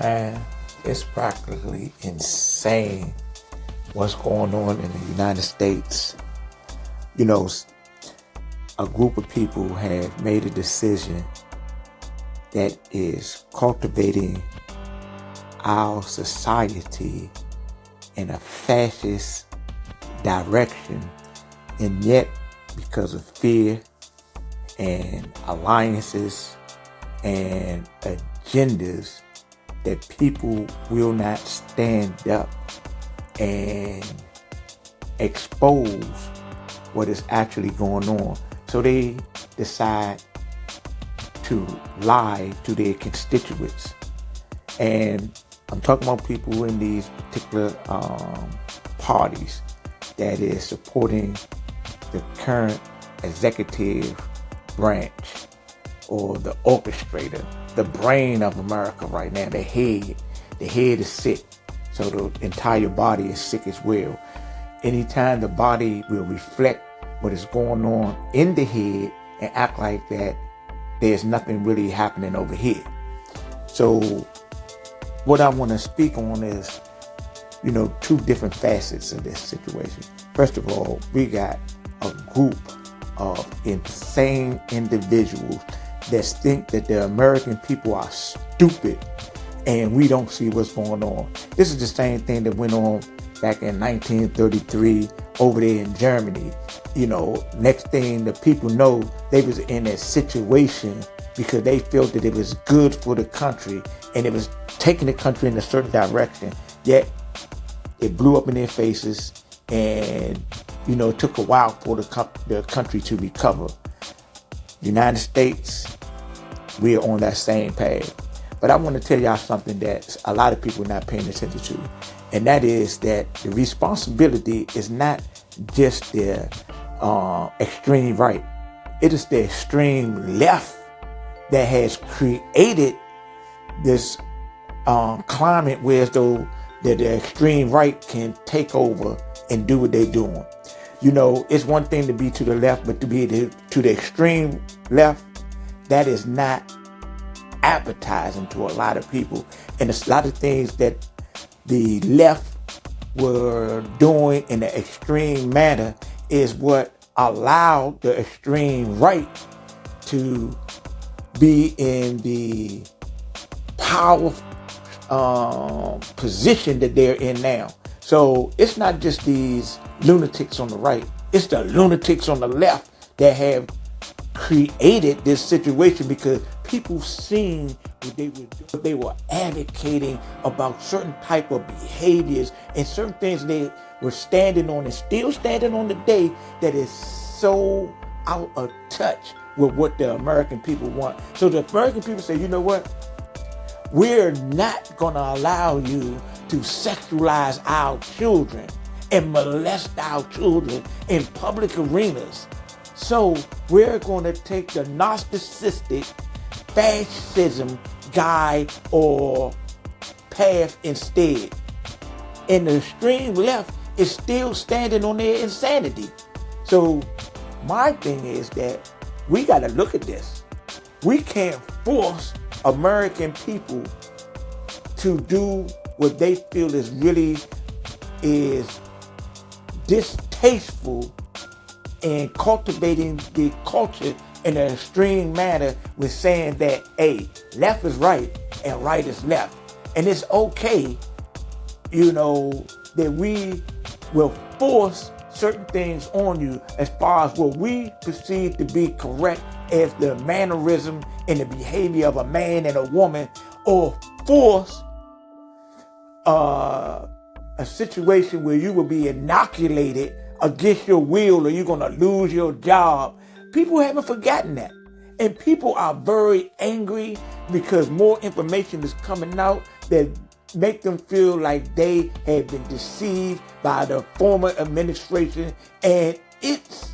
Man, it's practically insane what's going on in the United States. You know, a group of people have made a decision that is cultivating our society in a fascist direction, and yet, because of fear and alliances and agendas, that people will not stand up and expose what is actually going on. So they decide to lie to their constituents. And I'm talking about people in these particular parties that is supporting the current executive branch, or the orchestrator, the brain of America right now, the head. The head is sick, so the entire body is sick as well. Anytime the body will reflect what is going on in the head and act like that there's nothing really happening over here. So what I want to speak on is, two different facets of this situation. First of all, we got a group of insane individuals that think that the American people are stupid and we don't see what's going on. This is the same thing that went on back in 1933 over there in Germany. Next thing the people know, they was in a situation because they felt that it was good for the country and it was taking the country in a certain direction. Yet it blew up in their faces, and it took a while for the country to recover. United States, we're on that same path. But I want to tell y'all something that a lot of people are not paying attention to. And that is that the responsibility is not just the extreme right. It is the extreme left that has created this climate where as though that the extreme right can take over and do what they're doing. It's one thing to be to the left, but to be to the extreme left, that is not appetizing to a lot of people. And a lot of things that the left were doing in the extreme manner is what allowed the extreme right to be in the power position that they're in now. So it's not just these lunatics on the right, it's the lunatics on the left that have created this situation, because people seen what they were advocating about certain type of behaviors and certain things they were standing on and still standing on today that is so out of touch with what the American people want. So the American people say, you know what? We're not going to allow you to sexualize our children and molest our children in public arenas. So we're going to take the narcissistic fascism guide or path instead. And the extreme left is still standing on their insanity. So my thing is that we got to look at this. We can't force American people to do what they feel is distasteful and cultivating the culture in an extreme manner with saying that, hey, left is right and right is left. And it's okay, that we will force certain things on you as far as what we perceive to be correct as the mannerism and the behavior of a man and a woman, or force a situation where you will be inoculated against your will or you're going to lose your job. People haven't forgotten that. And people are very angry because more information is coming out that make them feel like they have been deceived by the former administration and its,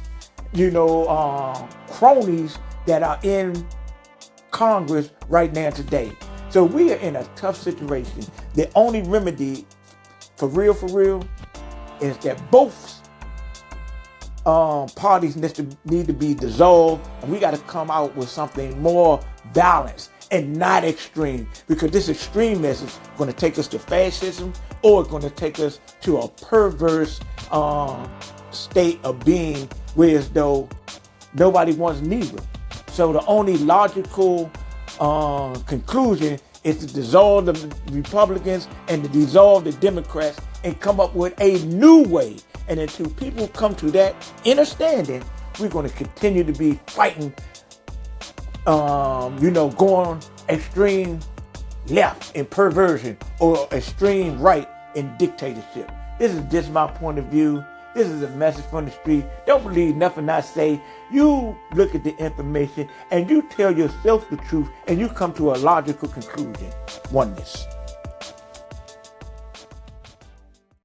cronies that are in Congress right now today. So we are in a tough situation. The only remedy, for real, is that both parties need to be dissolved, and we got to come out with something more balanced. and not extreme, because this extremeness is going to take us to fascism, or it's going to take us to a perverse state of being, whereas though nobody wants neither. So the only logical conclusion is to dissolve the Republicans and to dissolve the Democrats and come up with a new way. And until people come to that understanding, we're going to continue to be fighting, going extreme left in perversion or extreme right in dictatorship. This is just my point of view. This is a message from the street. Don't believe nothing I say. You look at the information and you tell yourself the truth and you come to a logical conclusion. Oneness.